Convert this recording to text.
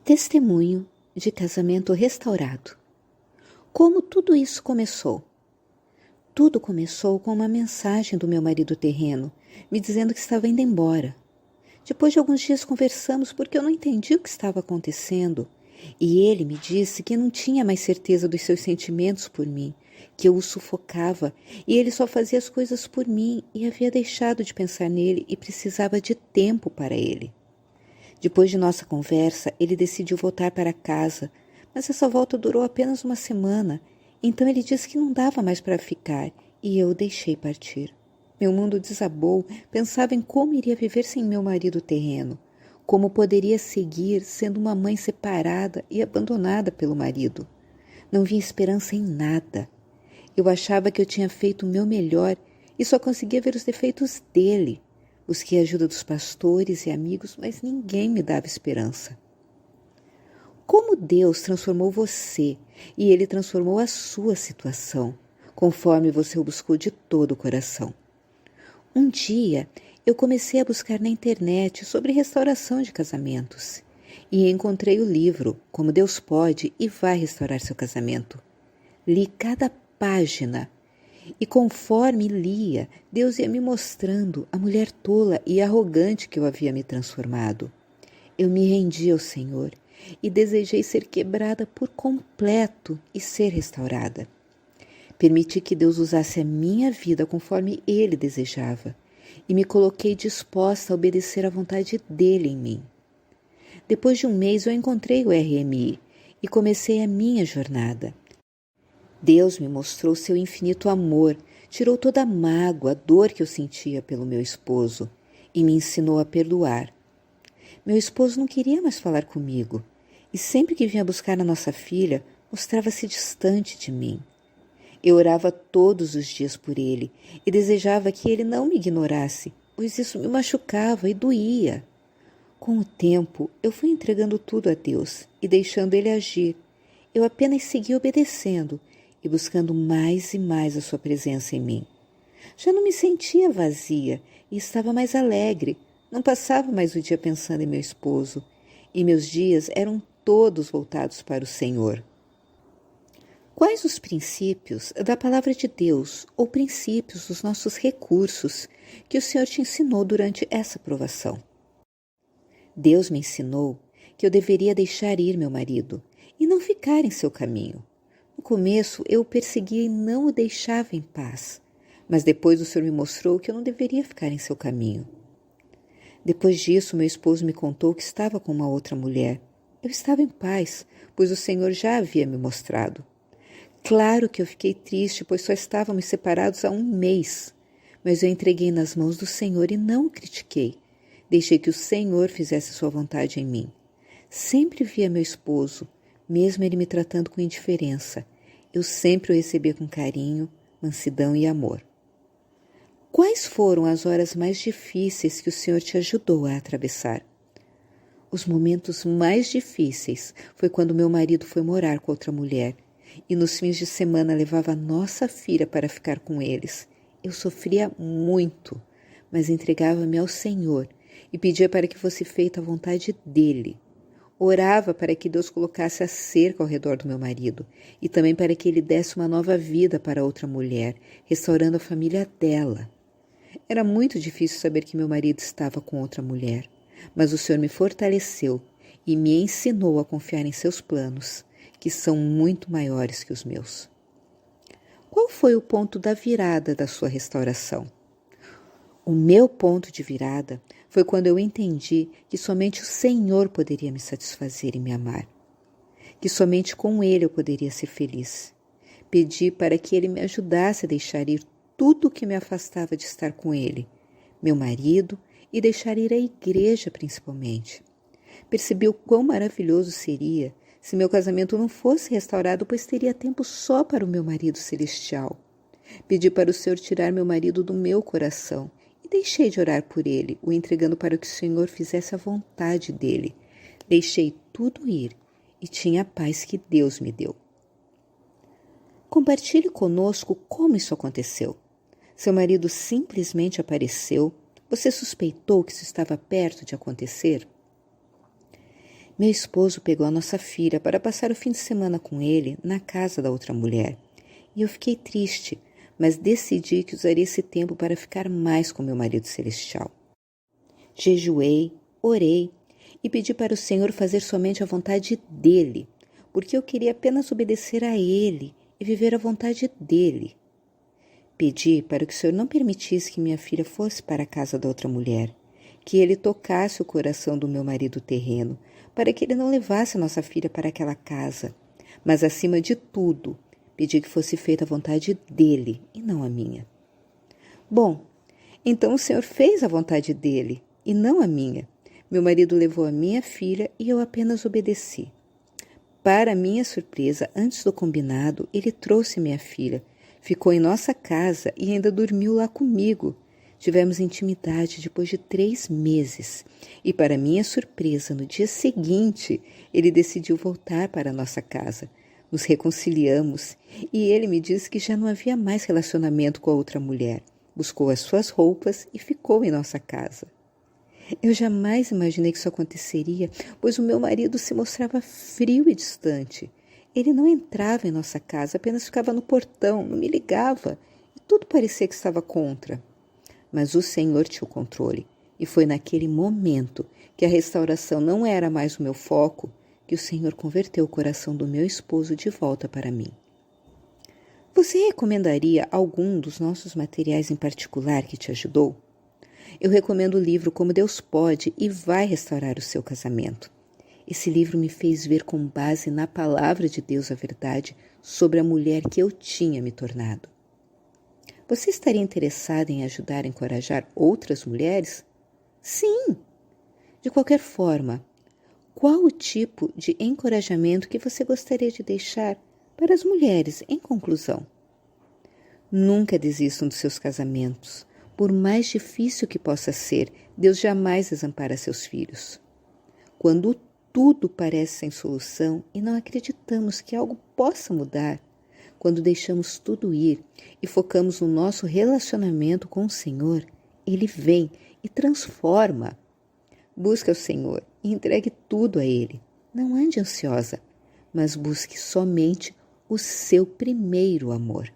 Testemunho de casamento restaurado. Como tudo isso começou? Tudo começou com uma mensagem do meu marido terreno, me dizendo que estava indo embora. Depois de alguns dias conversamos porque eu não entendi o que estava acontecendo, e ele me disse que não tinha mais certeza dos seus sentimentos por mim, que eu o sufocava e ele só fazia as coisas por mim e havia deixado de pensar nele e precisava de tempo para ele. Depois de nossa conversa, ele decidiu voltar para casa, mas essa volta durou apenas uma semana, então ele disse que não dava mais para ficar e eu o deixei partir. Meu mundo desabou, pensava em como iria viver sem meu marido terreno, como poderia seguir sendo uma mãe separada e abandonada pelo marido. Não via esperança em nada. Eu achava que eu tinha feito o meu melhor e só conseguia ver os defeitos dele. Busquei a ajuda dos pastores e amigos, mas ninguém me dava esperança. Como Deus transformou você e Ele transformou a sua situação, conforme você o buscou de todo o coração. Um dia, eu comecei a buscar na internet sobre restauração de casamentos e encontrei o livro Como Deus Pode e Vai Restaurar Seu Casamento. Li cada página. E conforme lia, Deus ia me mostrando a mulher tola e arrogante que eu havia me transformado. Eu me rendi ao Senhor e desejei ser quebrada por completo e ser restaurada. Permiti que Deus usasse a minha vida conforme Ele desejava e me coloquei disposta a obedecer à vontade dEle em mim. Depois de um mês eu encontrei o RMI e comecei a minha jornada. Deus me mostrou seu infinito amor, tirou toda a mágoa, a dor que eu sentia pelo meu esposo e me ensinou a perdoar. Meu esposo não queria mais falar comigo e sempre que vinha buscar a nossa filha, mostrava-se distante de mim. Eu orava todos os dias por ele e desejava que ele não me ignorasse, pois isso me machucava e doía. Com o tempo, eu fui entregando tudo a Deus e deixando ele agir. Eu apenas segui obedecendo e buscando mais e mais a sua presença em mim. Já não me sentia vazia e estava mais alegre. Não passava mais o dia pensando em meu esposo e meus dias eram todos voltados para o Senhor. Quais os princípios da palavra de Deus ou princípios dos nossos recursos que o Senhor te ensinou durante essa provação? Deus me ensinou que eu deveria deixar ir meu marido e não ficar em seu caminho. No começo eu o perseguia e não o deixava em paz, mas depois o Senhor me mostrou que eu não deveria ficar em seu caminho. Depois disso, meu esposo me contou que estava com uma outra mulher. Eu estava em paz, pois o Senhor já havia me mostrado. Claro que eu fiquei triste, pois só estávamos separados há um mês, mas eu entreguei nas mãos do Senhor e não o critiquei. Deixei que o Senhor fizesse sua vontade em mim. Sempre via meu esposo, mesmo ele me tratando com indiferença. Eu sempre o recebia com carinho, mansidão e amor. Quais foram as horas mais difíceis que o Senhor te ajudou a atravessar? Os momentos mais difíceis foi quando meu marido foi morar com outra mulher e nos fins de semana levava a nossa filha para ficar com eles. Eu sofria muito, mas entregava-me ao Senhor e pedia para que fosse feita a vontade dEle. Orava para que Deus colocasse a cerca ao redor do meu marido e também para que ele desse uma nova vida para outra mulher, restaurando a família dela. Era muito difícil saber que meu marido estava com outra mulher, mas o Senhor me fortaleceu e me ensinou a confiar em seus planos, que são muito maiores que os meus. Qual foi o ponto da virada da sua restauração? O meu ponto de virada foi quando eu entendi que somente o Senhor poderia me satisfazer e me amar, que somente com Ele eu poderia ser feliz. Pedi para que Ele me ajudasse a deixar ir tudo o que me afastava de estar com Ele, meu marido, e deixar ir a igreja principalmente. Percebi o quão maravilhoso seria se meu casamento não fosse restaurado, pois teria tempo só para o meu marido celestial. Pedi para o Senhor tirar meu marido do meu coração e deixei de orar por ele, o entregando para que o Senhor fizesse a vontade dele. Deixei tudo ir e tinha a paz que Deus me deu. Compartilhe conosco como isso aconteceu. Seu marido simplesmente apareceu? Você suspeitou que isso estava perto de acontecer? Meu esposo pegou a nossa filha para passar o fim de semana com ele na casa da outra mulher. E eu fiquei triste, mas decidi que usaria esse tempo para ficar mais com meu marido celestial. Jejuei, orei e pedi para o Senhor fazer somente a vontade dele, porque eu queria apenas obedecer a ele e viver a vontade dele. Pedi para que o Senhor não permitisse que minha filha fosse para a casa da outra mulher, que ele tocasse o coração do meu marido terreno, para que ele não levasse a nossa filha para aquela casa. Mas, acima de tudo, pedi que fosse feita a vontade dele e não a minha. Bom, então o Senhor fez a vontade dele e não a minha. Meu marido levou a minha filha e eu apenas obedeci. Para minha surpresa, antes do combinado, ele trouxe minha filha, ficou em nossa casa e ainda dormiu lá comigo. Tivemos intimidade depois de 3 meses e, para minha surpresa, no dia seguinte, ele decidiu voltar para a nossa casa. Nos reconciliamos e ele me disse que já não havia mais relacionamento com a outra mulher. Buscou as suas roupas e ficou em nossa casa. Eu jamais imaginei que isso aconteceria, pois o meu marido se mostrava frio e distante. Ele não entrava em nossa casa, apenas ficava no portão, não me ligava, e tudo parecia que estava contra. Mas o Senhor tinha o controle, e foi naquele momento que a restauração não era mais o meu foco, que o Senhor converteu o coração do meu esposo de volta para mim. Você recomendaria algum dos nossos materiais em particular que te ajudou? Eu recomendo o livro Como Deus Pode e Vai Restaurar o Seu Casamento. Esse livro me fez ver com base na palavra de Deus a verdade sobre a mulher que eu tinha me tornado. Você estaria interessada em ajudar a encorajar outras mulheres? Sim! De qualquer forma, qual o tipo de encorajamento que você gostaria de deixar para as mulheres em conclusão? Nunca desistam dos seus casamentos. Por mais difícil que possa ser, Deus jamais desampara seus filhos. Quando tudo parece sem solução e não acreditamos que algo possa mudar, quando deixamos tudo ir e focamos no nosso relacionamento com o Senhor, Ele vem e transforma. Busque o Senhor e entregue tudo a Ele. Não ande ansiosa, mas busque somente o seu primeiro amor.